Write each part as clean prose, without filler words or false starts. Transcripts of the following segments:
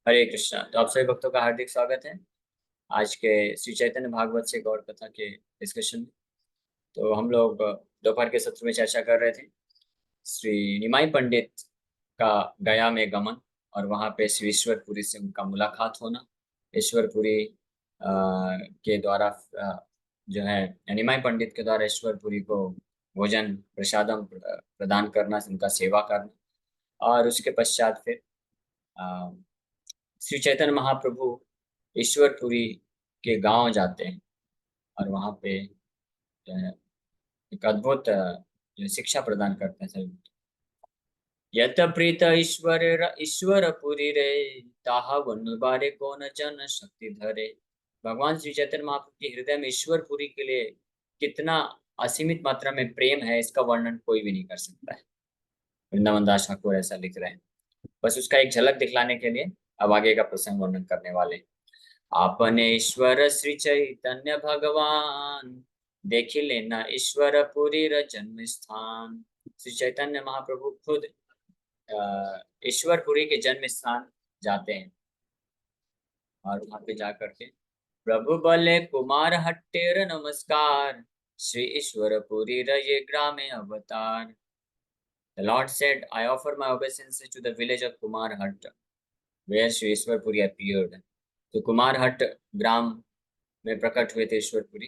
हरे कृष्णा। तो आप सभी भक्तों का हार्दिक स्वागत है आज के श्री चैतन्य भागवत से गौर कथा के डिस्कशन में। तो हम लोग दोपहर के सत्र में चर्चा कर रहे थे श्री निमाई पंडित का गया में गमन और वहाँ पे श्री ईश्वरपुरी से उनका मुलाकात होना। ईश्वरपुरी के द्वारा जो है निमाई पंडित के द्वारा ईश्वरपुरी को भोजन प्रसादम प्रदान करना, उनका सेवा करना। और उसके पश्चात फिर अ, श्री चैतन्य महाप्रभु ईश्वरपुरी के गांव जाते हैं और वहां पे जो है एक अद्भुत जो शिक्षा प्रदान करते हैं सभी। यत प्रीत ईश्वरपुरी रे, ताहा वन बारे को न जन शक्ति धरे। भगवान श्री चैतन्य महाप्रभु के हृदय में ईश्वरपुरी के लिए कितना असीमित मात्रा में प्रेम है, इसका वर्णन कोई भी नहीं कर सकता है। वृंदावन दास ठाकुर ऐसा लिख रहे हैं। बस उसका एक झलक दिखलाने के लिए अब आगे का प्रसंग वर्णन करने वाले। आपने ईश्वर श्री चैतन्य भगवान, देखी लेना ईश्वर पुरी र जन्म स्थान। श्री चैतन्य महाप्रभु खुद ईश्वरपुरी के जन्म स्थान जाते हैं और वहां पे जाकर के प्रभु बोले कुमार हट्टेर नमस्कार, श्री ईश्वरपुरी र ये ग्रामे अवतार। The Lord said, I offer my obeisances to the village of Kumar Hut, where Shri Ishwarpuri appeared. तो कुमार हट ग्राम में प्रकट हुए थे ईश्वरपुरी,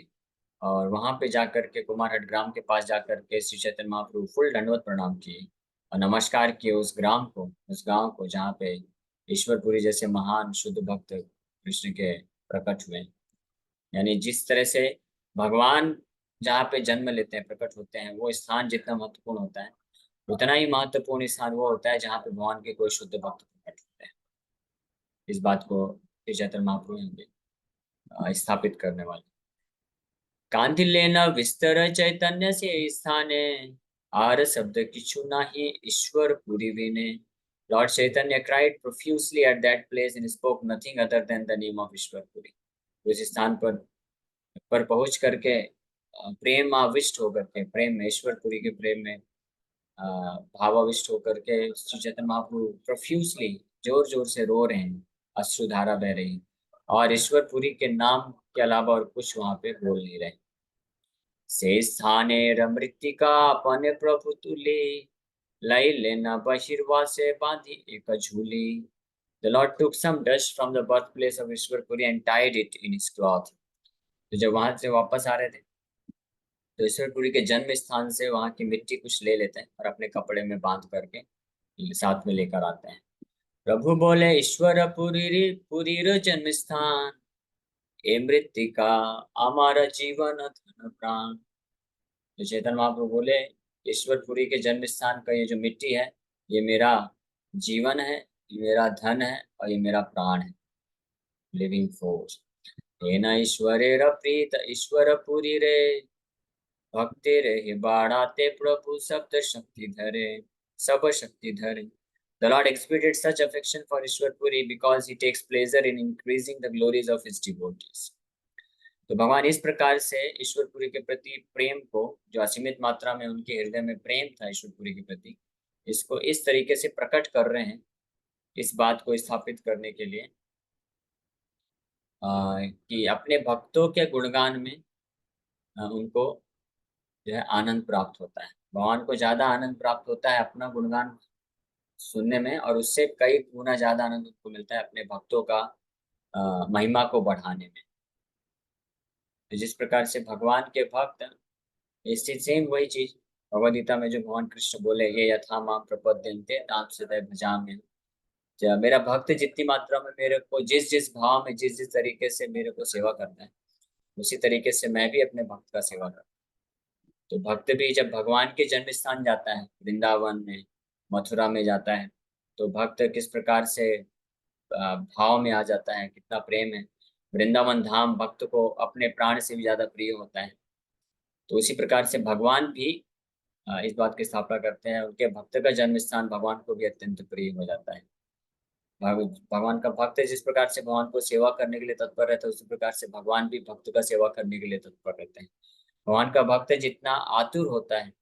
और वहां पे जाकर के कुमार हट ग्राम के पास जाकर के श्री चैतन्य महाप्रभु फुल दंडवत प्रणाम किए और नमस्कार किए उस ग्राम को, उस गांव को जहाँ पे ईश्वरपुरी जैसे महान शुद्ध भक्त कृष्ण के प्रकट हुए। यानी जिस तरह से भगवान जहाँ पे जन्म लेते हैं, प्रकट होते हैं, वो स्थान जितना महत्वपूर्ण होता है, उतना ही महत्वपूर्ण स्थान वो होता है जहाँ पे भगवान के कोई शुद्ध भक्त प्रकट होते हैं। इस बात को श्री चैतन्य महाप्रभु स्थापित करने वाले। कांति लेना विस्तर चैतन्य से स्थाने, आर शब्द किछु नाही ईश्वर पुरी विने। Lord Chaitanya cried profusely at that place and spoke nothing other than the name of Ishwarpuri. उस स्थान पर पहुंच करके प्रेम आविष्ट होकर के, प्रेम में, ईश्वरपुरी के प्रेम में भावाविष्ट होकर के श्री चैतन्य महाप्रभु प्रोफ्यूसली जोर जोर से रो रहे हैं, अश्रुधारा बह रही, और ईश्वरपुरी के नाम के अलावा और कुछ वहां पे बोल नहीं रहे। से स्थाने मृतिका अपने प्रभु तुले, लई लेना बहिर्वा से बांधी एक झूली। The Lord took some dust from the birthplace of Ishwarpuri and tied it in his cloth। तो जब वहां से वापस आ रहे थे तो ईश्वरपुरी के जन्म स्थान से वहां की मिट्टी कुछ ले लेते हैं और अपने कपड़े में बांध करके साथ में लेकर आते हैं। प्रभु बोले ईश्वर पुरी जन्म स्थान, ए मृतिका हमारा जीवन धन प्राण। तो चैतन्य महाप्रभु बोले ईश्वरपुरी के जन्म स्थान का ये जो मिट्टी है, ये मेरा जीवन है, ये मेरा धन है और ये मेरा प्राण है, लिविंग फोर्स। हे न ईश्वरे प्रीत ईश्वरपुरी रे, भक्ति रे बाढ़ाते प्रभु सप्त शक्ति धरे, सब शक्ति धरे। The Lord exhibited such affection for Ishwarpuri because he takes pleasure in increasing the glories of his devotees। तो भगवान इस प्रकार से ईश्वरपुरी के प्रति प्रेम को, जो असीमित मात्रा में उनके हृदय में प्रेम था ईश्वरपुरी के प्रति, इसको इस तरीके से प्रकट कर रहे हैं, इस बात को स्थापित करने के लिए कि अपने भक्तों के गुणगान में उनको जो है आनंद प्राप्त होता है। भगवान को ज्यादा आनंद प्राप्त होता है अपना गुणगान सुनने में, और उससे कई गुना ज्यादा आनंद उनको मिलता है अपने भक्तों का महिमा को बढ़ाने में। तो जिस प्रकार से भगवान के भक्त, इससे सेम वही चीज भगवद गीता में जो भगवान कृष्ण बोले, ये यथा माम प्रपद्यन्ते ताम सदैव भजाम्यहम्। जब मेरा भक्त जितनी मात्रा में मेरे को जिस जिस भाव में जिस जिस तरीके से मेरे को सेवा करता है, उसी तरीके से मैं भी अपने भक्त का सेवा करता हूँ। तो भक्त भी जब भगवान के जन्म स्थान जाता है, वृंदावन में, मथुरा में जाता है, तो भक्त किस प्रकार से भाव में आ जाता है, कितना प्रेम है। वृंदावन धाम भक्त को अपने प्राण से भी ज्यादा प्रिय होता है। तो उसी प्रकार से भगवान भी इस बात की स्थापना करते हैं, उनके भक्त का जन्म स्थान भगवान को भी अत्यंत प्रिय हो जाता है। भगवान का भक्त जिस प्रकार से भगवान को सेवा करने के लिए तत्पर रहता है, उसी प्रकार से भगवान भी भक्त का सेवा करने के लिए तत्पर रहते हैं। भगवान का भक्त जितना आतुर होता है,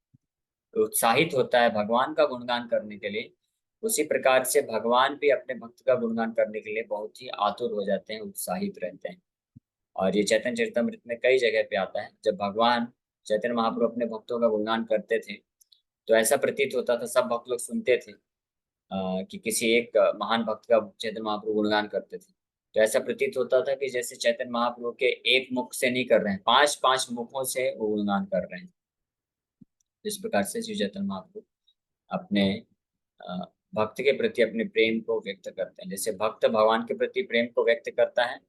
उत्साहित होता है भगवान का गुणगान करने के लिए, उसी प्रकार से भगवान भी अपने भक्त का गुणगान करने के लिए बहुत ही आतुर हो जाते हैं, उत्साहित रहते हैं। और ये चैतन्य चरितमृत में कई जगह पे आता है, जब भगवान चैतन्य महाप्रभु अपने भक्तों का गुणगान करते थे तो ऐसा प्रतीत होता था, सब भक्त लोग सुनते थे कि किसी एक महान भक्त का चैतन्य महाप्रभु गुणगान करते थे, तो ऐसा प्रतीत होता था कि जैसे चैतन्य महाप्रभु के एक मुख से नहीं कर रहे हैं, पांच पांच मुखों से वो गुणगान कर रहे हैं। इस प्रकार से श्री चैतन्य महाप्रभु अपने अ, भक्त के प्रति अपने प्रेम को व्यक्त करते हैं। जैसे भक्त भगवान के प्रति प्रेम को व्यक्त करता है,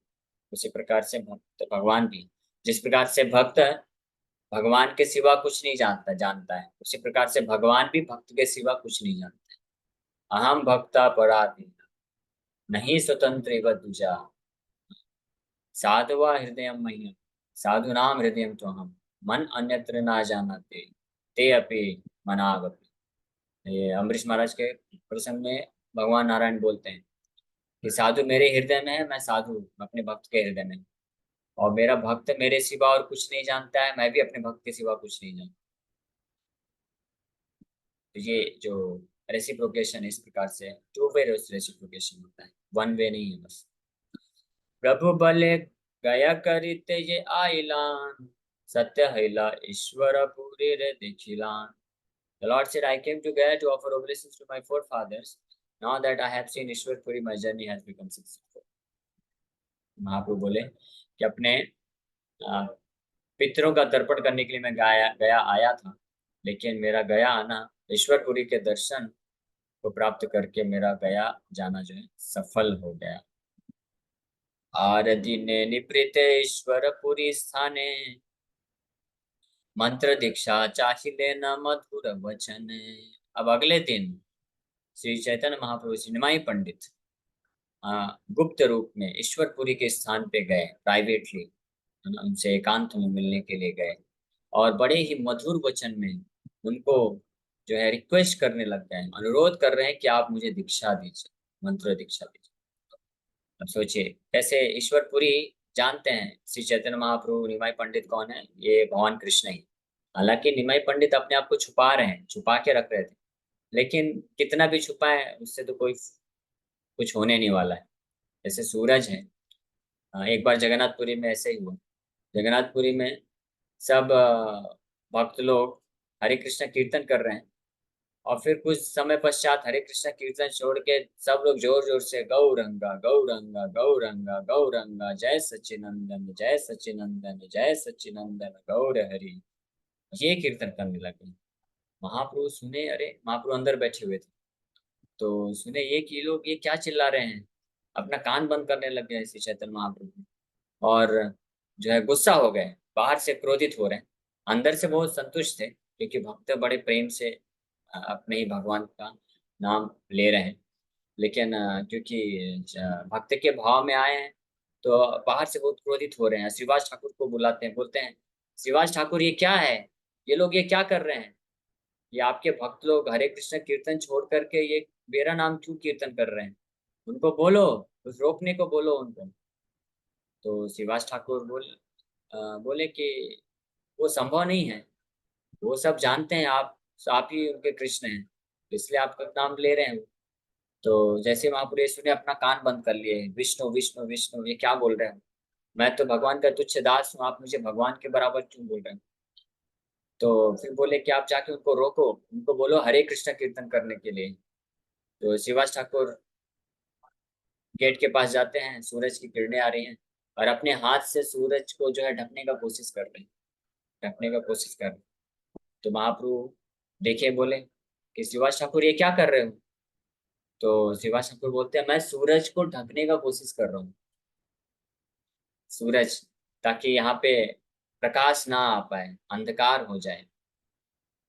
उसी प्रकार से भक्त भगवान भी, जिस प्रकार से भक्त भगवान के सिवा कुछ नहीं जानता है, उसी प्रकार से भगवान भी भक्त के सिवा कुछ नहीं जानता है। अहम भक्ता पराधीन, नहीं स्वतंत्र एव दूजा, साधवा हृदय मह्यम, साधुनाम हृदय तो हम, मन अन्यत्र ना जानते, ते अपि मनावपि। ये अम्बरीश महाराज के प्रसंग में भगवान नारायण बोलते हैं कि साधु मेरे हृदय में है, मैं साधु हूँ, अपने भक्त के हृदय में, और मेरा भक्त मेरे सिवा और कुछ नहीं जानता है, मैं भी अपने भक्त के सिवा कुछ नहीं जानता। तो ये जो रेसिप्रोकेशन इस प्रकार से टू वे रेसिप्रोकेशन होता है, वन वे नहीं है बस। प्रभु बले गया करिते ये आइलान, सत्य हैला ईश्वर पूरे रे देखिलान। The Lord said, I came to Gaya to offer obeisances to my forefathers. Now that I have seen Ishwar Puri, my journey has become successful. महाप्रभु बोले कि अपने पितरों का तर्पण करने के लिए मैं गया आया था, लेकिन मेरा गया आना ईश्वरपुरी के दर्शन को प्राप्त करके मेरा गया जाना जो है सफल हो गया। आरदिने निपृते ईश्वरपुरी स्थाने, मंत्र दीक्षा चाहिले न मधुर वचन। अब अगले दिन श्री चैतन्य महाप्रभु श्री निमाई पंडित गुप्त रूप में ईश्वरपुरी के स्थान पे गए, प्राइवेटली उनसे एकांत में मिलने के लिए गए, और बड़े ही मधुर वचन में उनको जो है रिक्वेस्ट करने लग गए, अनुरोध कर रहे हैं कि आप मुझे दीक्षा दीजिए, मंत्र दीक्षा दीजिए। अब सोचिए कैसे ईश्वरपुरी जानते हैं श्री चैतन्य महाप्रभु निमाई पंडित कौन है, ये भगवान कृष्ण ही। हालांकि निमाई पंडित अपने आप को छुपा रहे हैं, छुपा के रख रहे थे, लेकिन कितना भी छुपाए उससे तो कोई कुछ होने नहीं वाला है। जैसे सूरज है, एक बार जगन्नाथपुरी में ऐसे ही हुआ। जगन्नाथपुरी में सब भक्त लोग हरे कृष्ण कीर्तन कर रहे हैं, और फिर कुछ समय पश्चात हरे कृष्ण कीर्तन छोड़ के सब लोग जोर जोर से गौरंगा गौरंगा गौरंगा गौरंगा, जय सच्चिनंदन जय सच्चिनंदन जय सच्चिनंदन गौर हरि, ये कीर्तन करने लगे। महाप्रभु सुने, अरे महाप्रभु अंदर बैठे हुए थे, तो सुने ये कि लोग ये क्या चिल्ला रहे हैं, अपना कान बंद करने लग गए श्री चैतन्य महाप्रभु, और जो है गुस्सा हो गए, बाहर से क्रोधित हो रहे हैं, अंदर से बहुत संतुष्ट थे क्योंकि भक्त बड़े प्रेम से अपने ही भगवान का नाम ले रहे हैं। लेकिन क्योंकि भक्त के भाव में आए हैं तो बाहर से बहुत क्रोधित हो रहे हैं। श्रीवास ठाकुर को बुलाते हैं, बोलते हैं श्रीवास ठाकुर ये क्या है, ये लोग ये क्या कर रहे हैं, ये आपके भक्त लोग हरे कृष्ण कीर्तन छोड़ करके ये मेरा नाम क्यों कीर्तन कर रहे हैं, उनको बोलो, कुछ रोकने को बोलो उनको। तो श्रीवास ठाकुर बोले कि वो संभव नहीं है, वो सब जानते हैं आप ही उनके कृष्ण हैं, इसलिए आपका नाम ले रहे हैं। तो जैसे महापुरुष ने अपना कान बंद कर लिए, विष्णु विष्णु विष्णु ये क्या बोल रहे हैं, मैं तो भगवान का तुच्छ दास हूँ, आप मुझे भगवान के बराबर क्यों बोल रहे हैं। तो फिर बोले कि आप जाके उनको रोको, उनको बोलो हरे कृष्ण कीर्तन करने के लिए। तो शिवाज ठाकुर गेट के पास जाते हैं, सूरज की किरणें आ रही हैं, और अपने हाथ से सूरज को जो है ढकने का कोशिश कर रहे हैं, ढकने का कोशिश कर रहे हैं। तो महाप्रभु देखे, बोले कि शिवाज ठाकुर ये क्या कर रहे हो। तो शिवाज ठाकुर बोलते हैं मैं सूरज को ढकने का कोशिश कर रहा हूँ, सूरज, ताकि यहाँ पे प्रकाश ना आ पाए, अंधकार हो जाए।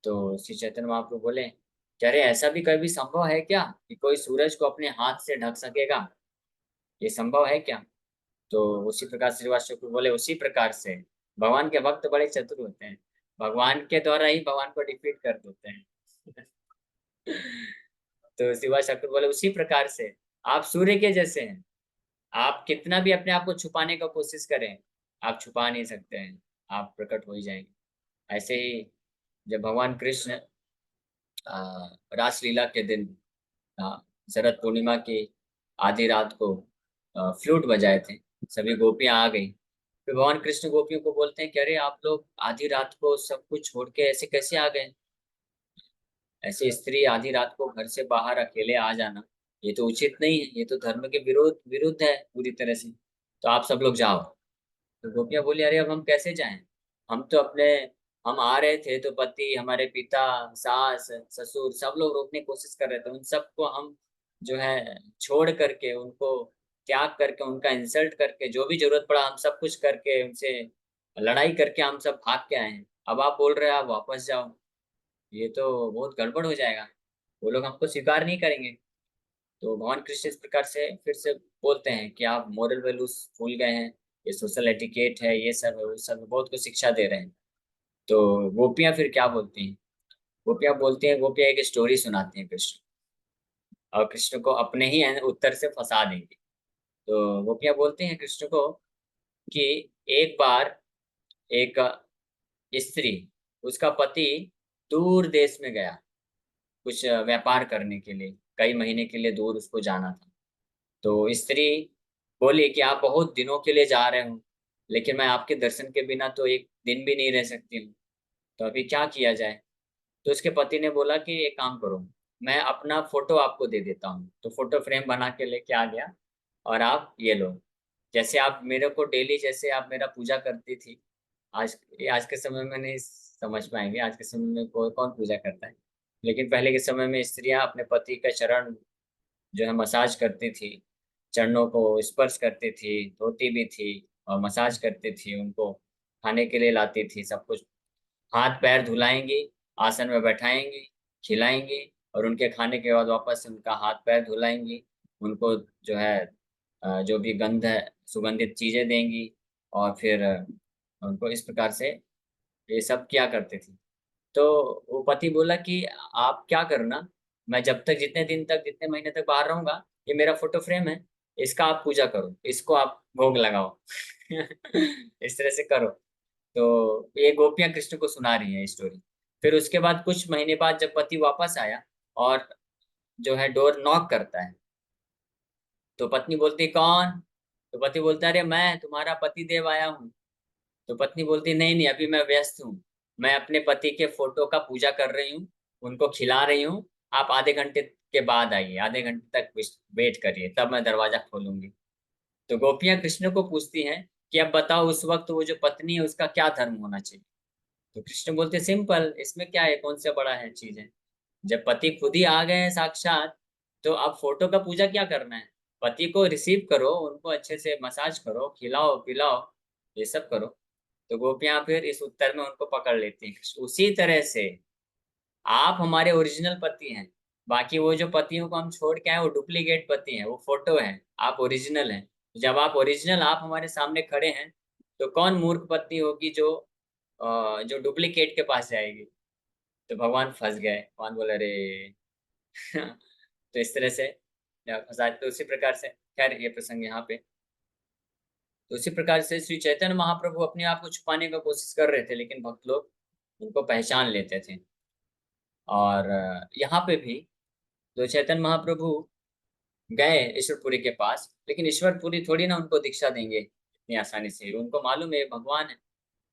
तो श्री चैतन्य महाप्रभु बोले क्या रे, ऐसा भी कभी संभव है क्या कि कोई सूरज को अपने हाथ से ढक सकेगा, ये संभव है क्या। तो उसी प्रकार श्रीवास ठाकुर बोले उसी प्रकार से भगवान के भक्त बड़े चतुर होते हैं, भगवान के द्वारा ही भगवान को डिफीट कर देते हैं। तो श्रीवास ठाकुर बोले उसी प्रकार से आप सूर्य के जैसे हैं, आप कितना भी अपने आप को छुपाने का कोशिश करें, आप छुपा नहीं सकते हैं, आप प्रकट हो ही जाएंगे। ऐसे ही जब भगवान कृष्ण रासलीला के दिन शरद पूर्णिमा की आधी रात को फ्लूट बजाए थे, सभी गोपियां आ गई। फिर भगवान कृष्ण गोपियों को बोलते हैं कि अरे आप लोग आधी रात को सब कुछ छोड़ के ऐसे कैसे आ गए? ऐसे स्त्री आधी रात को घर से बाहर अकेले आ जाना, ये तो उचित नहीं है, ये तो धर्म के विरोध विरुद्ध है पूरी तरह से। तो आप सब लोग जाओ। तो गोपियां बोली अरे अब हम कैसे जाएं? हम तो अपने हम आ रहे थे तो पति, हमारे पिता, सास, ससुर सब लोग रोकने की कोशिश कर रहे थे, उन सबको हम जो है छोड़ करके, उनको त्याग करके, उनका इंसल्ट करके, जो भी जरूरत पड़ा हम सब कुछ करके, उनसे लड़ाई करके हम सब भाग के आए हैं। अब आप बोल रहे हैं आप वापस जाओ, ये तो बहुत गड़बड़ हो जाएगा, वो लोग हमको स्वीकार नहीं करेंगे। तो भगवान कृष्ण इस प्रकार से फिर से बोलते हैं कि आप मोरल वैल्यूज भूल गए हैं, ये सोशल एटिकेट है, ये सब है, वो सब है, बहुत कुछ शिक्षा दे रहे हैं। तो गोपियां फिर क्या बोलती हैं? गोपियां बोलती हैं, गोपियां एक स्टोरी सुनाती हैं कृष्ण, और कृष्ण को अपने ही उत्तर से फंसा देंगी। तो गोपियां बोलती हैं कृष्ण को कि एक बार एक स्त्री, उसका पति दूर देश में गया कुछ व्यापार करने के लिए, कई महीने के लिए दूर उसको जाना था। तो स्त्री बोली कि आप बहुत दिनों के लिए जा रहे हो, लेकिन मैं आपके दर्शन के बिना तो एक दिन भी नहीं रह सकती हूँ, तो अभी क्या किया जाए? तो उसके पति ने बोला कि एक काम करो, मैं अपना फोटो आपको दे देता हूँ। तो फोटो फ्रेम बना के लेके आ गया, और आप ये लो, जैसे आप मेरे को डेली, जैसे आप मेरा पूजा करती थी, आज ये आज के समय में नहीं समझ पाएंगे, आज के समय में कोई कौन पूजा करता है, लेकिन पहले के समय में स्त्रियां अपने पति का चरण जो है मसाज करती थी, चरणों को स्पर्श करती थी, धोती भी थी और मसाज करती थी, उनको खाने के लिए लाती थी, सब कुछ हाथ पैर धुलाएंगी, आसन में बैठाएंगी, खिलाएंगी, और उनके खाने के बाद वापस से उनका हाथ पैर धुलाएंगी, उनको जो है जो भी गंध है, सुगंधित चीजें देंगी, और फिर उनको इस प्रकार से ये सब क्या करते थे। तो वो पति बोला कि आप क्या करना, मैं जब तक, जितने दिन तक, जितने महीने तक बाहर रहूंगा, ये मेरा फोटो फ्रेम है, इसका आप पूजा करो, इसको आप भोग लगाओ। इस तरह से करो। तो ये गोपियां कृष्ण को सुना रही हैं स्टोरी। फिर उसके बाद कुछ महीने बाद जब पति वापस आया और जो है डोर नॉक करता है, तो पत्नी बोलती कौन? तो पति बोलता है अरे मैं तुम्हारा पति देव आया हूँ। तो पत्नी बोलती नहीं नहीं, अभी मैं व्यस्त हूँ, मैं अपने पति के फोटो का पूजा कर रही हूँ, उनको खिला रही हूँ, आप आधे घंटे के बाद आइए, आधे घंटे तक वेट करिए, तब मैं दरवाजा खोलूंगी। तो गोपियां कृष्ण को पूछती हैं कि अब बताओ उस वक्त वो जो पत्नी है उसका क्या धर्म होना चाहिए? तो कृष्ण बोलते सिंपल, इसमें क्या है, कौन से बड़ा है चीज है, जब पति खुद ही आ गए हैं साक्षात, तो अब फोटो का पूजा क्या करना है? पति को रिसीव करो, उनको अच्छे से मसाज करो, खिलाओ पिलाओ, ये सब करो। तो गोपियां फिर इस उत्तर में उनको पकड़ लेती हैं। उसी तरह से आप हमारे ओरिजिनल पति हैं, बाकी वो जो पतियों को हम छोड़ के आए वो डुप्लीकेट पति हैं, वो फोटो हैं, आप ओरिजिनल हैं। जब आप ओरिजिनल, आप हमारे सामने खड़े हैं, तो कौन मूर्ख पत्नी होगी जो जो डुप्लीकेट के पास जाएगी? तो भगवान फंस गए, भगवान बोले अरे। तो इस तरह से फंसा, तो उसी प्रकार से, खैर ये प्रसंग यहाँ पे, तो उसी प्रकार से श्री चैतन्य महाप्रभु अपने आप को छुपाने का कोशिश कर रहे थे, लेकिन भक्त लोग उनको पहचान लेते थे। और यहाँ पे भी तो चैतन्य महाप्रभु गए ईश्वरपुरी के पास, लेकिन ईश्वरपुरी थोड़ी ना उनको दीक्षा देंगे इतनी आसानी से, उनको मालूम है ये भगवान है।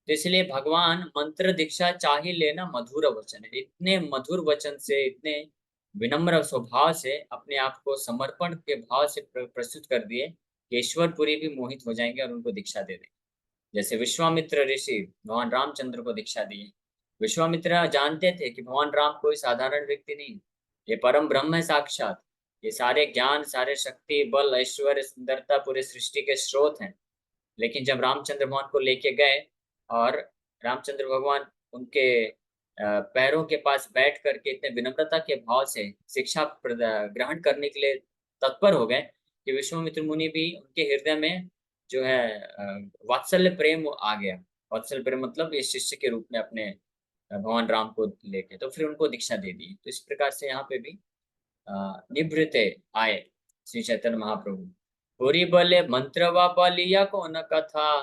तो इसलिए भगवान मंत्र दीक्षा चाहे लेना मधुर वचन है, इतने मधुर वचन से, इतने विनम्र स्वभाव से अपने आप को समर्पण के भाव से प्रस्तुत कर दिए कि ईश्वरपुरी भी मोहित हो जाएंगे और उनको दीक्षा दे देंगे। जैसे विश्वामित्र ऋषि भगवान रामचंद्र को दीक्षा दिए। विश्वामित्र जानते थे कि भगवान राम कोई साधारण व्यक्ति नहीं, ये परम ब्रह्म है साक्षात, ये सारे ज्ञान, सारे शक्ति, बल, ऐश्वर्य, सुंदरता पूरे सृष्टि के स्रोत हैं। लेकिन जब रामचंद्र भगवान को लेके गए, और रामचंद्र भगवान उनके पैरों के पास बैठ करके इतने विनम्रता के भाव से शिक्षा ग्रहण करने के लिए तत्पर हो गए कि विश्वामित्र मुनि भी उनके हृदय में जो है वात्सल्य प्रेम आ गया। वात्सल्य प्रेम मतलब ये शिष्य के रूप में अपने भगवान राम को लेके, तो फिर उनको दीक्षा दे दी। तो इस प्रकार से यहाँ पे भी निभृते आए श्री चैतन्य महाप्रभु। पुरी बले मंत्र व बलिया को न कथा,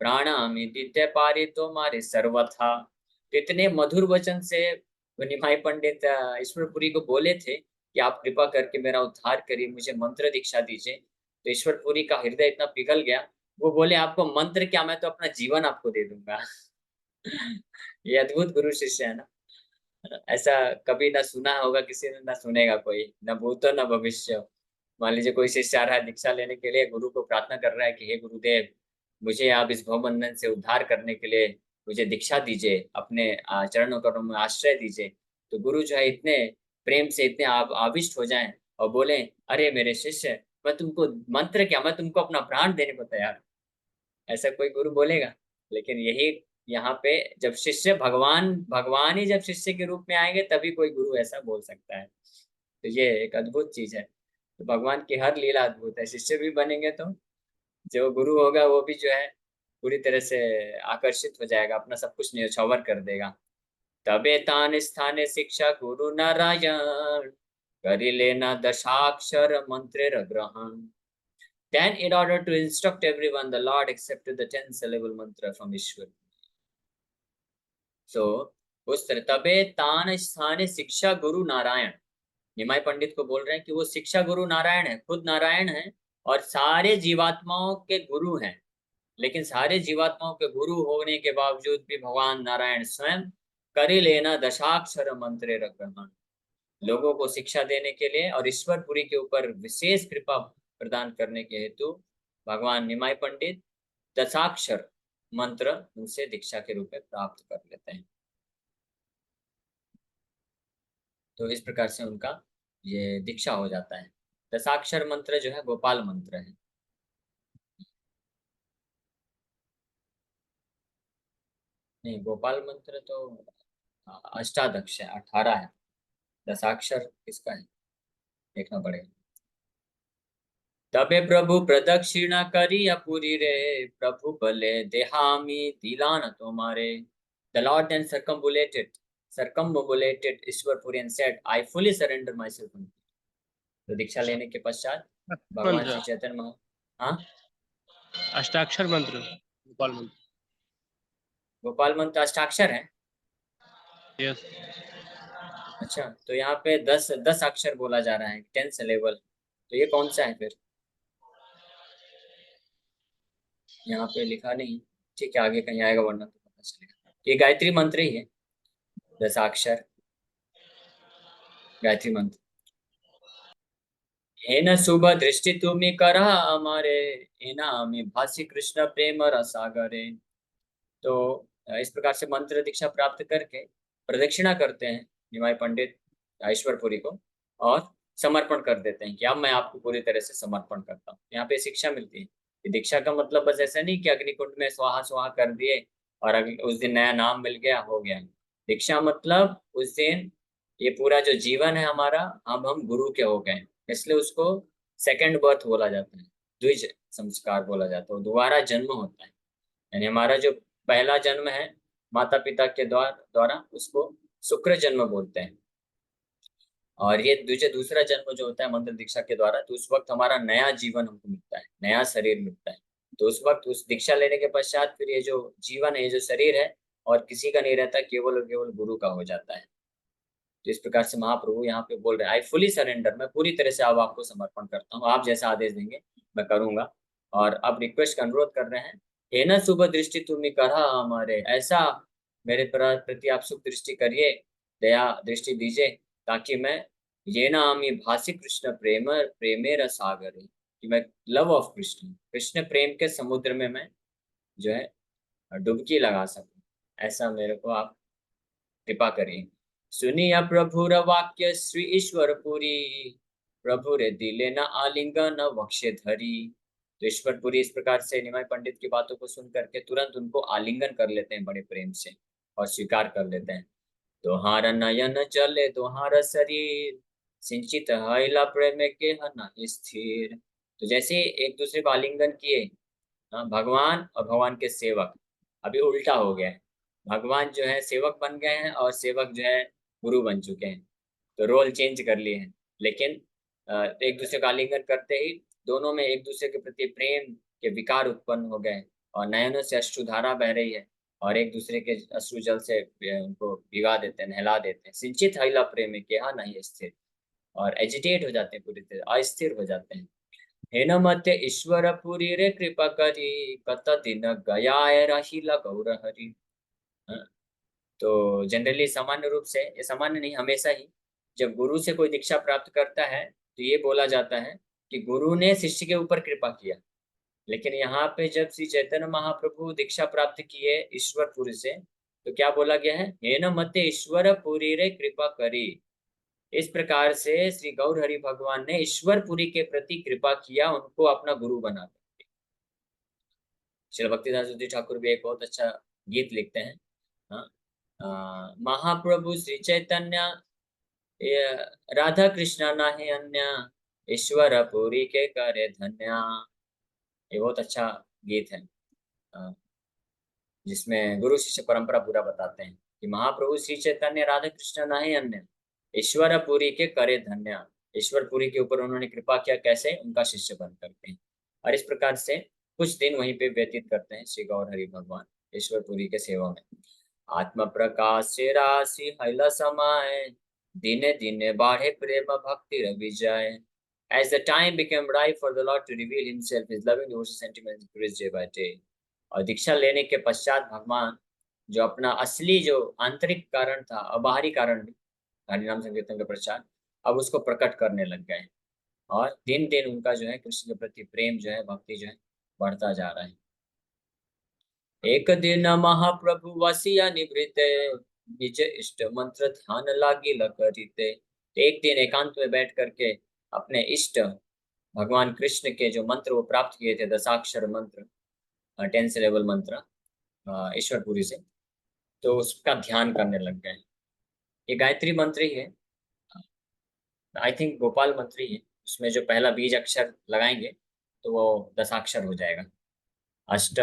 प्राणामि दित्य पारी तो मारे सर्वथा। तो इतने मधुर वचन से निमाई पंडित ईश्वरपुरी को बोले थे कि आप कृपा करके मेरा उद्धार करिए, मुझे मंत्र दीक्षा दीजिए। तो ईश्वरपुरी का हृदय इतना पिघल गया, वो बोले आपको मंत्र क्या, मैं तो अपना जीवन आपको दे दूंगा। ये अद्भुत गुरु शिष्य है ना। ऐसा कभी ना सुना होगा किसी ने, ना सुनेगा कोई, ना भूतो ना भविष्य। मान लीजिए कोई शिष्य आ रहा है दीक्षा लेने के लिए, गुरु को प्रार्थना कर रहा है कि हे गुरुदेव, मुझे आप इस भव बंधन से उद्धार करने के लिए मुझे दीक्षा दीजिए, अपने चरणों करों में आश्रय दीजिए। तो गुरु जो है इतने प्रेम से इतने आविष्ट हो जाएं और बोले, अरे मेरे शिष्य, मैं तुमको मंत्र क्या, मैं तुमको अपना प्राण देने को तैयार हूं। ऐसा कोई गुरु बोलेगा? लेकिन यही यहाँ पे, जब शिष्य भगवान भगवान ही जब शिष्य के रूप में आएंगे तभी कोई गुरु ऐसा बोल सकता है। तो ये एक अद्भुत चीज है। तो भगवान की हर लीला अद्भुत है। शिष्य भी बनेंगे तो जो गुरु होगा वो भी जो है पूरी तरह से आकर्षित हो जाएगा, अपना सब कुछ न्यौछावर कर देगा। तबे तान स्थाने शिक्षा गुरु नारायण, करी लेना दशाक्षर मंत्र ग्रहण। Then, in order to instruct everyone, the Lord accepted the 10 syllable mantra from Ishwar. So, उस तरह तबे तान स्थाने शिक्षा गुरु नारायण, निमाई पंडित को बोल रहे हैं कि वो शिक्षा गुरु नारायण है, खुद नारायण है और सारे जीवात्माओं के गुरु हैं। लेकिन सारे जीवात्माओं के गुरु होने के बावजूद भी भगवान नारायण स्वयं करी लेना दशाक्षर मंत्र ग्रहण, लोगों को शिक्षा देने के लिए और ईश्वरपुरी के ऊपर विशेष कृपा प्रदान करने के हेतु भगवान निमाई पंडित दशाक्षर मंत्र उनसे दीक्षा के रूप में प्राप्त कर लेते हैं। तो इस प्रकार से उनका ये दीक्षा हो जाता है। दशाक्षर मंत्र जो है गोपाल मंत्र है। नहीं, गोपाल मंत्र तो अष्टादश है, 18 है। दशाक्षर किसका है देखना पड़ेगा। तबे प्रभु प्रदक्षिणा करी अपुरी रे, प्रभु भले देहामी तिलान तुम्हारे। The Lord then circumambulated Ishwarpuri and said, I fully surrender myself unto you. तो दीक्षा लेने के पश्चात भगवान मंत्र श्री चैतन्य हाँ, अष्टाक्षर मंत्र गोपाल मंत्र। गोपाल मंत्र अष्टाक्षर है। यस। अच्छा, तो यहाँ पे 10 अक्षर बोला जा रहा है, 10 syllable। तो ये कौन सा है फिर? यहाँ पे लिखा नहीं। ठीक है, आगे कहीं आएगा वरना तो पता चलेगा। ये गायत्री मंत्र ही है, 10 अक्षर गायत्री मंत्र। हेन शुभ दृष्टि तुम्ही करा हमारे, हेना हमें भासी कृष्ण प्रेम रसागरे। तो इस प्रकार से मंत्र दीक्षा प्राप्त करके प्रदक्षिणा करते हैं निमाई पंडित ईश्वरपुरी को और समर्पण कर देते हैं कि अब मैं आपको पूरी तरह से समर्पण करता हूँ। यहाँ पे शिक्षा मिलती है कि दीक्षा का मतलब बस ऐसा नहीं कि अग्निकुंड में स्वाहा स्वाहा कर दिए और उस दिन नया नाम मिल गया, हो गया। दीक्षा मतलब उस दिन ये पूरा जो जीवन है हमारा, अब हम गुरु के हो गए, इसलिए उसको सेकंड बर्थ बोला जाता है, द्विज संस्कार बोला जाता है, दोबारा जन्म होता है। यानी हमारा जो पहला जन्म है माता पिता के द्वारा उसको शुक्र जन्म बोलते हैं, और ये दूसरा जन्म जो होता है मंत्र दीक्षा के द्वारा, तो उस वक्त हमारा नया जीवन हमको मिलता है, नया शरीर मिलता है। तो उस वक्त उस दीक्षा लेने के पश्चात फिर ये जो जीवन है, ये जो शरीर है और किसी का नहीं रहता, केवल और केवल गुरु का हो जाता है। तो इस प्रकार से महाप्रभु यहाँ पे बोल रहे हैं, आई फुली सरेंडर, मैं पूरी तरह से अब आपको समर्पण करता हूँ, आप जैसा आदेश देंगे मैं करूंगा। और अब रिक्वेस्ट का अनुरोध कर रहे हैं, हे न शुभ दृष्टि तुम्हें करा हमारे, ऐसा मेरे प्रति आप शुभ दृष्टि करिए, दया दृष्टि दीजिए, ताकि मैं ये ना आमी भासी कृष्ण प्रेमेर सागर, कि मैं लव ऑफ कृष्ण, कृष्ण प्रेम के समुद्र में मैं जो है डुबकी लगा सकूं। ऐसा मेरे को आप कृपा करिए। सुनिया प्रभुर वाक्य श्री ईश्वरपुरी, प्रभु रे दिले न आलिंगन वक्ष्य धरी। तो ईश्वरपुरी इस प्रकार से निमाई पंडित की बातों को सुन करके तुरंत उनको आलिंगन कर लेते हैं बड़े प्रेम से और स्वीकार कर लेते हैं। तोहार नयन चले तोहार शरीर, सिंचित हैला प्रेम के हना स्थिर। तो जैसे एक दूसरे को आलिंगन किए, भगवान और भगवान के सेवक, अभी उल्टा हो गया है। भगवान जो है सेवक बन गए हैं और सेवक जो है गुरु बन चुके हैं, तो रोल चेंज कर लिए हैं। लेकिन एक दूसरे का आलिंगन करते ही दोनों में एक दूसरे के प्रति प्रेम के विकार उत्पन्न हो गए और नयनों से अश्रुधारा बह रही है और एक दूसरे के अश्रु जल से उनको भिगा देते हैं, नहला देते हैं। सिंचित हैला प्रेम के यहाँ नहीं स्थिर। और एजिटेट हो जाते हैं, पूरी तरह अस्थिर हो जाते हैं। हेन मते ईश्वर पुरी रे कृपा करी, कत दिन गया रहीला गौर हरि। हाँ, तो जनरली सामान्य रूप से, ये सामान्य नहीं हमेशा ही, जब गुरु से कोई दीक्षा प्राप्त करता है तो ये बोला जाता है कि गुरु ने शिष्य के ऊपर कृपा किया। लेकिन यहाँ पे जब श्री चैतन्य महाप्रभु दीक्षा प्राप्त किए ईश्वरपुरी से, तो क्या बोला गया है? हे न मते ईश्वर पुरी रे कृपा करी। इस प्रकार से श्री गौर हरि भगवान ने ईश्वरपुरी के प्रति कृपा किया, उनको अपना गुरु बना। श्री भक्तिदास जी ठाकुर भी एक बहुत अच्छा गीत लिखते हैं। हाँ, महाप्रभु श्री चैतन्य, ये राधा कृष्ण नाही अन्य, ईश्वर पुरी के करे धन्या। ये बहुत अच्छा गीत है, अ, जिसमें गुरु शिष्य परंपरा पूरा बताते हैं कि महाप्रभु श्री चैतन्य राधा कृष्ण नाही अन्य, ईश्वर पुरी के करे धन्या। ईश्वर पुरी के ऊपर उन्होंने कृपा किया, कैसे? उनका शिष्य बन करके। और इस प्रकार से कुछ दिन वहीं पे व्यतीत करते हैं श्री गौर हरि भगवान ईश्वरपुरी के सेवा में। आत्म प्रकाश से राशि हैला समाए, दिने दिने बाढ़े प्रेम भक्ति रवि जाए। As the time became ripe for the Lord to reveal Himself, His loving devotion sentiments increased day by day. और दीक्षा लेने के पश्चात भगवान जो अपना असली जो आंतरिक कारण था और बाहरी कारण भी, हरि नाम संकीर्तन के पश्चात, अब उसको प्रकट करने लग गए। और दिन दिन उनका जो है कृष्ण के प्रति प्रेम जो है, भक्ति जो है, बढ़ता जा रहा है। एक दिन महाप्रभु वसिया निवृत्ते, निज इष्ट मंत्र ध्यान लागी लकरिते। एक दिन एकांत में बैठ करके अपने इष्ट भगवान कृष्ण के जो मंत्र वो प्राप्त किए थे, दशाक्षर मंत्र, 10 लेवल मंत्र ईश्वरपुरी से, तो उसका ध्यान करने लग गए। ये गायत्री मंत्र ही है, आई थिंक गोपाल मंत्र ही है। उसमें जो पहला बीज अक्षर लगाएंगे तो वो दशाक्षर हो जाएगा। अष्ट,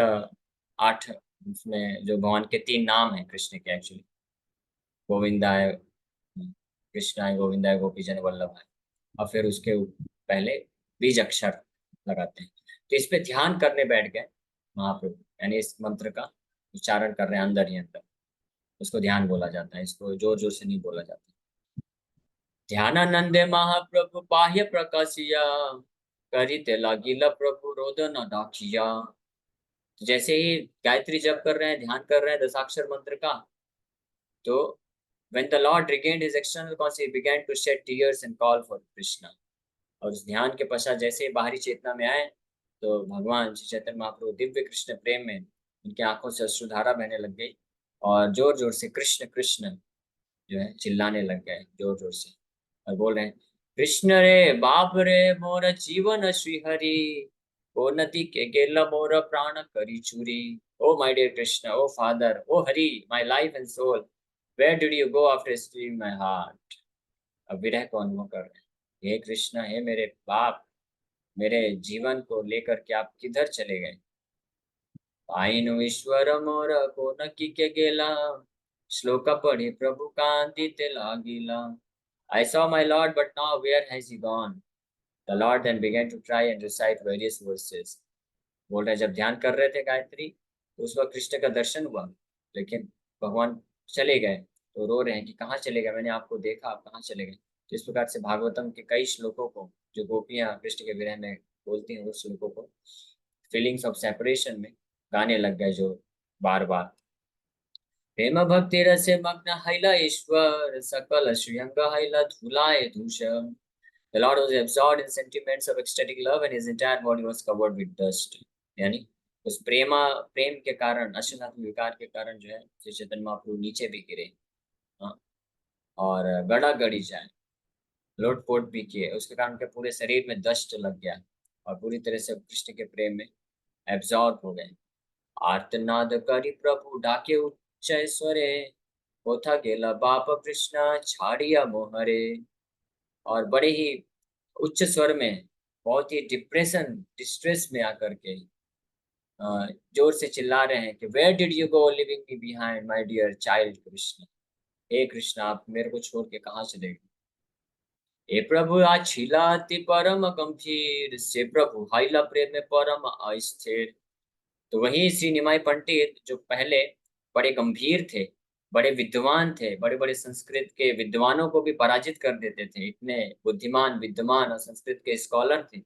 आठ, उसमें जो भगवान के 3 नाम हैं कृष्ण के एक्चुअली, गोविंदाय, कृष्णाय गोविंदाय गोपी जन वल्लभाय, और फिर उसके पहले बीज अक्षर लगाते हैं। तो इस पे ध्यान करने बैठ गए महाप्रभु, यानी इस मंत्र का उच्चारण कर रहे हैं अंदर ही अंदर। उसको ध्यान बोला जाता है, इसको जोर जोर से नहीं बोला जाता। ध्यानानंदे महाप्रभु बाह्य प्रकाशिया, करिते लागिला प्रभु रोदन डाकिया। जैसे ही गायत्री जप कर रहे हैं, ध्यान कर रहे हैं दशाक्षर मंत्र का, तो when the Lord regained his external consciousness, he began to shed tears and call for Krishna. और उस ध्यान के पश्चात जैसे ही बाहरी चेतना में आए, तो भगवान श्री चैतन्य महाप्रभु दिव्य कृष्ण प्रेम में उनकी आंखों से अश्रुधारा बहने लग गई, और जोर जोर से कृष्ण कृष्ण जो है चिल्लाने लग गए, जोर जोर से, और बोल रहे हैं, कृष्ण रे बाप रे मोर जीवन श्रीहरि, ओ नदी के गेला मोर प्राण करी चूरी। Oh my dear Krishna, oh father, oh Hari, my life and soul, where did you go after stealing my heart. अब विरह को अनुभव कर रहे हैं, हे कृष्ण, हे मेरे बाप, मेरे जीवन को लेकर के आप किधर चले गए? आईनु ईश्वर मोर को नकी के गेला, श्लोक पढ़े प्रभु कांति ते लागिला। I saw my Lord, but now where has he gone? The Lord then began to try and recite various verses. बोल रहे जब ध्यान कर रहे थे गायत्री, तो उस वक्त कृष्ण का दर्शन हुआ, लेकिन भगवान चले गए, तो रो रहे हैं कि कहाँ चले गए, मैंने आपको देखा, आप कहाँ चले गए। तो इस प्रकार से भागवतम के कई श्लोकों को जो गोपियां कृष्ण के विरह में बोलती हैं, उस श्लोकों को फीलिंग्स ऑफ सेपरेशन में गाने लग गए, जो बार बार। प्रेम भक्ति रसे मग्न हैला ईश्वर, सकल श्रीअंग हैला धुलाए धूषम। The Lord was absorbed in sentiments of ecstatic love and his entire body was covered with dust. यानी उस प्रेम के कारण, अश्लील विकार के कारण जो है श्री चैतन्य महाप्रभु नीचे भी गिरे, हाँ, और गड़ा गड़ी जाए, लोटपोट भी किए, उसके कारण उनके पूरे शरीर में दस्त लग गया, और पूरी तरह से कृष्ण के प्रेम में एब्जॉर्ब हो गए। आर्तनाद करी प्रभु डाके उच्च स्वरे, होथा गेला बाप कृष्ण छाड़िया मोहरे। और बड़े ही उच्च स्वर में, बहुत ही डिस्ट्रेस में आकर के जोर से चिल्ला रहे हैं कि where did you go leaving me behind my dear child Krishna. हे कृष्ण, आप मेरे को छोड़ के कहाँ चले गए? हे प्रभु आछिलाति परम गंभीर, से प्रभु हाइला प्रेम में परम अस्थिर। तो वही श्री निमाई पंडित जो पहले बड़े गंभीर थे, बड़े विद्वान थे, बड़े बड़े संस्कृत के विद्वानों को भी पराजित कर देते थे, इतने बुद्धिमान विद्वान और संस्कृत के स्कॉलर थे।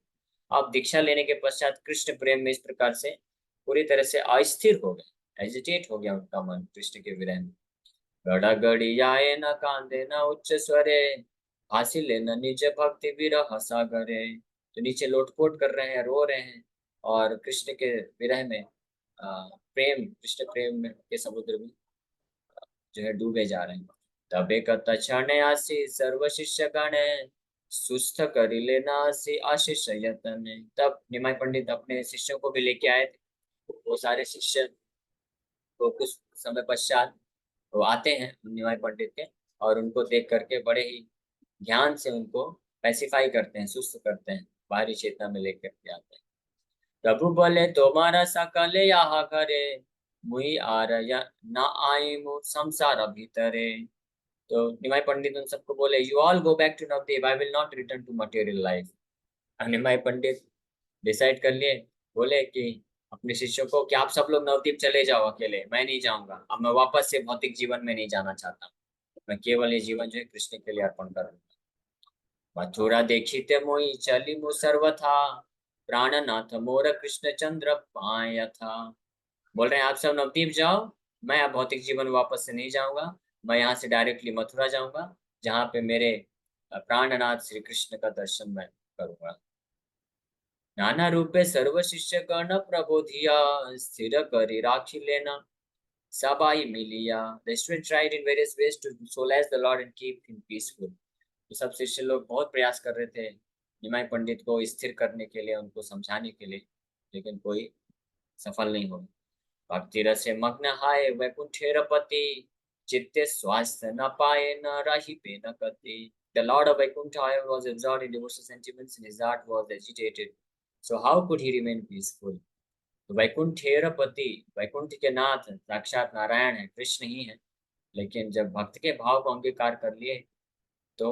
अब दीक्षा लेने के पश्चात कृष्ण प्रेम में इस प्रकार से पूरी तरह से अस्थिर हो गए, एजिटेट हो गया उनका मन कृष्ण के विरह में। गड़ा गड़ी आए न कांदे न उच्च स्वरे, हासिले न निज भक्ति विरह सागरे। तो नीचे लोटपोट कर रहे हैं, रो रहे हैं, और कृष्ण के विरह में प्रेम, कृष्ण प्रेम के समुद्र में जो है डूबे जा रहे हैं। तबे कत क्षण आसी सर्व शिष्य गण, सुस्थ करी लेना आसी आशीष यतन। तब निमाई पंडित अपने शिष्यों को भी लेके आए थे। वो सारे शिष्य तो कुछ समय पश्चात वो आते हैं निमाई पंडित के, और उनको देख करके बड़े ही ध्यान से उनको पैसिफाई करते हैं, सुस्त करते हैं, बाहरी चेतना में लेकर के आते हैं। प्रभु बोले तुम्हारा सकल यहाँ करे, मुई आरया ना आई मु संसार भीतरे। तो निमाई पंडित उन सबको बोले, you all go back to Navadweep, I will not return to material life. Nimai Pandit decide कर लिए, बोले कि अपने शिष्यों को कि आप सब लोग नवदीप चले जाओ, अकेले मैं नहीं जाऊंगा, अब मैं वापस से भौतिक जीवन में नहीं जाना चाहता, मैं केवल ये जीवन जो है कृष्ण के लिए अर्पण करूंगा। मथुरा देखिते मोहि चली मु सर्वथा, प्राणनाथ मोर कृष्ण चंद्र पाया था। बोल रहे हैं आप सब नवदीप जाओ, मैं अब भौतिक जीवन वापस से नहीं जाऊंगा, मैं यहाँ से डायरेक्टली मथुरा जाऊंगा, जहाँ पे मेरे प्राणनाथ श्री कृष्ण का दर्शन मैं करूंगा। नाना रूपे सर्व शिष्य गण प्रबोधिया, स्थिर करी राखी लेना सबाई मिलिया। The student tried in various ways to solace the Lord and keep him peaceful. तो सब शिष्य लोग बहुत प्रयास कर रहे थे निमाई पंडित को स्थिर करने के लिए, उनको समझाने के लिए, लेकिन कोई सफल नहीं हो। भक्ति रसे मग्न हाय वैकुंठेर पति, चित्ते स्वास्थ्य न पाए न रही पे न कति। The Lord of Vaikuntha however was absorbed in devotional sentiments and his heart was agitated. So how could he remain peaceful? तो वैकुंठेर पति, वैकुंठ के नाथ साक्षात नारायण है, कृष्ण ही है, लेकिन जब भक्त के भाव को अंगीकार कर लिए तो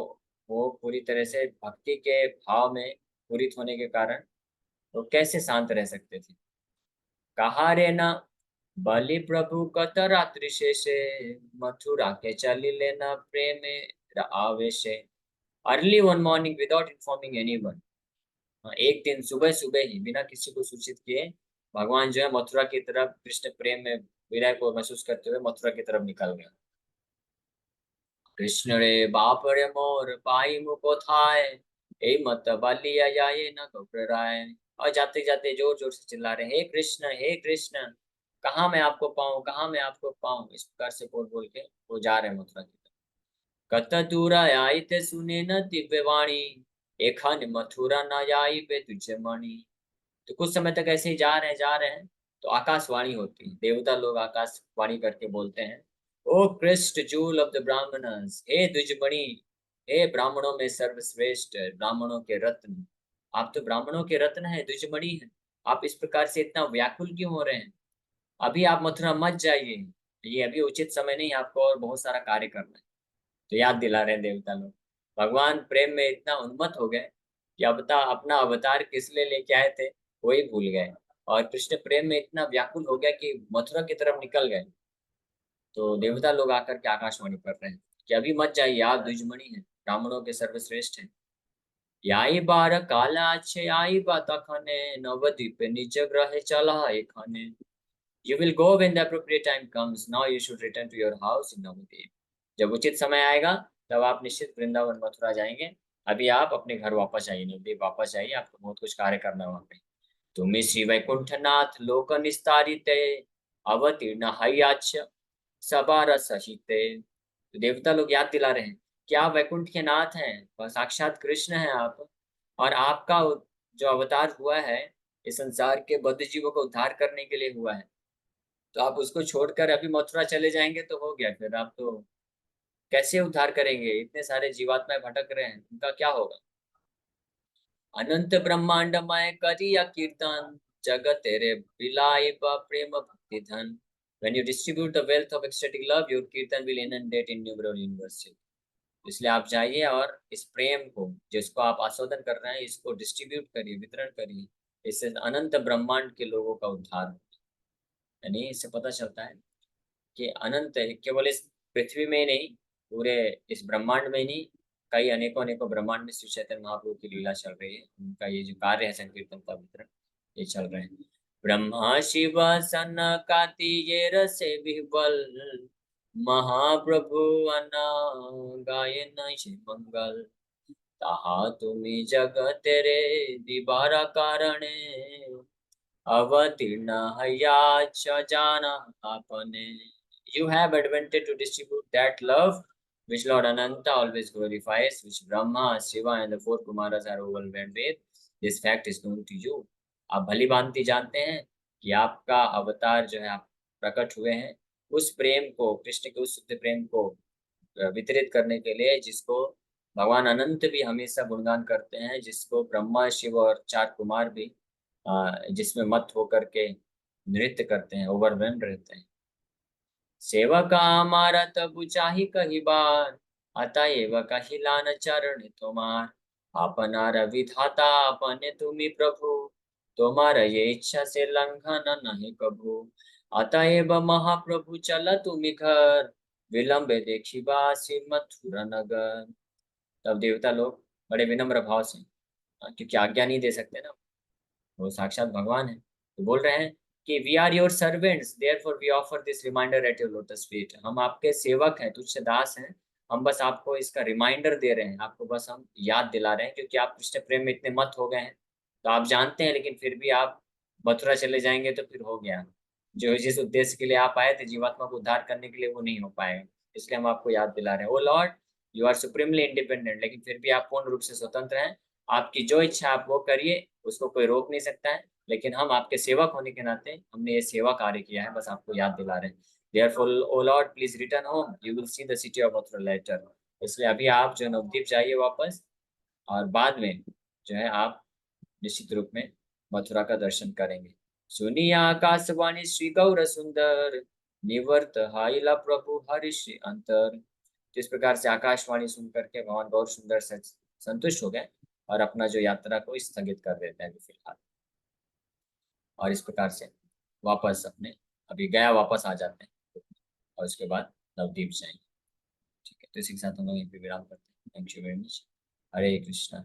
वो पूरी तरह से भक्ति के भाव में पूरित होने के कारण वो कैसे शांत रह सकते थे। कहा रे न बलि प्रभु कत रात्रि शेषे, मथुरा के चली लेना प्रेम आवेशे। Early one morning without informing anyone, एक दिन सुबह सुबह ही बिना किसी को सूचित किए भगवान जो है मथुरा की तरफ कृष्ण प्रेम में विरह को महसूस करते हुए मथुरा की तरफ निकल गया। कृष्ण रे बाप रे मोर पाई मुको थाय, ए मत बालिया जाए न घबराए। और जाते जाते जोर जोर से चिल्ला रहे, हे कृष्ण हे कृष्ण, कहाँ मैं आपको पाऊं, कहाँ मैं आपको पाऊं, इस प्रकार से बोल बोल के वो जा रहे हैं मथुरा की तरफ। कत दूर आई ते सुने न दिव्य वाणी, एखन मथुरा न आई पे तुझे मणि। तो कुछ समय तक ऐसे ही जा रहे हैं, तो आकाशवाणी होती है, देवता लोग आकाशवाणी करके बोलते हैं, O Krishna jewel of the brahmanas, हे द्विजमणि, हे ब्राह्मणों में सर्वश्रेष्ठ, ब्राह्मणों के रत्न, आप तो ब्राह्मणों के रत्न हैं, द्विजमणि हैं, आप इस प्रकार से इतना व्याकुल क्यों हो रहे हैं? अभी आप मथुरा मत जाइए, ये अभी उचित समय नहीं, आपको और बहुत सारा कार्य करना है। तो याद दिला रहे हैं देवता लोग। भगवान प्रेम में इतना उन्मत्त हो गए कि अब तक अपना अवतार किस लिए लेके आए थे वही भूल गए, और कृष्ण प्रेम में इतना व्याकुल हो गया कि मथुरा की तरफ निकल गए। तो देवता लोग आकर के आकाशवाणी कर रहे हैं कि अभी मत जाइए, आप द्विजमणि हैं, ब्राह्मणों के सर्वश्रेष्ठ हैं। याई बार काला अच्छे आई बात खने, नवद्वीप निज ग्रह चला एखने। You will go when the appropriate time comes. Now you should return to your house in Navadvip. जब उचित समय आएगा तब आप निश्चित वृंदावन मथुरा जाएंगे, अभी आप अपने घर वापस आइए, नवद्वीप वापस आइए, आपको बहुत कुछ कार्य करना है वहाँ पे। तुम्हें श्री वैकुंठनाथ लोक निस्तारित अवतीर्ण हयाच सबार सहित। तो देवता लोग याद दिला रहे हैं कि आप वैकुंठ के नाथ हैं, और साक्षात कृष्ण हैं आप, और आपका जो अवतार हुआ है इस संसार के बद्ध जीवों को उद्धार करने के लिए हुआ है, तो आप उसको छोड़कर अभी मथुरा चले जाएंगे तो हो गया, फिर आप तो कैसे उद्धार करेंगे? इतने सारे जीवात्माएं भटक रहे हैं, उनका क्या होगा? अनंत ब्रह्मांडमय करिया कीर्तन, जगत तेरे बिलाई प्रेम भक्ति धन। When you distribute the wealth of ecstatic love, your kirtan will inundate innumerable universes. इसलिए आप जाइए और इस प्रेम को जिसको आप आस्वादन कर रहे हैं इसको डिस्ट्रीब्यूट करिए, वितरण करिए, इससे अनंत ब्रह्मांड के लोगों का उद्धार हो। यानी इससे पता चलता है कि अनंत केवल इस पृथ्वी में ही नहीं, पूरे इस ब्रह्मांड में ही नहीं, कई अनेकों अनेकों ब्रह्मांड में श्री चैतन्य महाप्रभु की लीला चल रही है। उनका ये जो कार्य है संकीर्तन का वितरण, ये चल रहे हैं। ब्रह्मा शिव सनकादिये से विह्वल, महाप्रभु अनागायन मंगल। ताहा तुमी जगतेरे दिबारा कारणे, अवतीर्ण हयाच जाना आपने। You have advantage to distribute that love which Lord Ananta always glorifies, which Brahma, Shiva and the four Kumaras are overwhelmed with. This fact is known to you. आप भली भांति जानते हैं कि आपका अवतार जो है, आप प्रकट हुए हैं उस प्रेम को, कृष्ण के उस शुद्ध प्रेम को वितरित करने के लिए, जिसको भगवान अनंत भी हमेशा गुणगान करते हैं, जिसको ब्रह्मा शिव और चार कुमार भी जिसमें मत होकर के नृत्य करते हैं, ओवरवेल्म रहते हैं। सेवका हमारा तब चाही कही बार, अतएव कहिला न चरण तुम्हार। अपना विधाता अपने तुम्ही प्रभु, तुम्हारा ये इच्छा से लंघन नहीं कभू। अतएव महाप्रभु चल तुम्ही घर, विलंब देखी बासी मथुरा नगर। तब देवता लोग बड़े विनम्र भाव से, क्योंकि आज्ञा नहीं दे सकते ना, वो साक्षात भगवान है, तो बोल रहे हैं कि we are your servants, therefore we offer this reminder at your lotus feet. हम आपके सेवक हैं, तुझसे दास हैं। हम बस आपको इसका रिमाइंडर दे रहे हैं, आपको बस हम याद दिला रहे हैं, क्योंकि आप कृष्ण प्रेम में इतने मत हो गए हैं, तो आप जानते हैं, लेकिन फिर भी आप मथुरा चले जाएंगे तो फिर हो गया। जो जिस उद्देश्य के लिए आप आए थे, जीवात्मा को उद्धार करने के लिए, वो नहीं हो पाएगा। इसलिए हम आपको याद दिला रहे हैं। O lord, you are supremely independent, लेकिन फिर भी आप पूर्ण रूप से स्वतंत्र हैं। आपकी जो इच्छा आप वो करिए, उसको कोई रोक नहीं सकता है। लेकिन हम आपके सेवक होने के नाते हमने ये सेवा कार्य किया है, बस आपको याद दिला रहे हैं। Therefore, O Lord, please return home. You will see the city of Mathura later. इसलिए अभी आप जो नवद्वीप जाइए वापस, और बाद में जो है आप निश्चित रूप में मथुरा का दर्शन करेंगे। सुनिया आकाशवाणी श्री गौर सुंदर, निवर्त हाइला प्रभु हरि श्री अंतर। जिस प्रकार से आकाशवाणी सुन करके भगवान गौर सुंदर से संतुष्ट हो गए और अपना जो यात्रा को स्थगित कर देते हैं फिलहाल, और इस प्रकार से वापस अपने अभी गया वापस आ जाते हैं, और उसके बाद नवद्वीप जाएंगे। ठीक है, तो इसी के साथ हम लोग यहीं पे विराम करते हैं। Thank you very much. Hare Krishna.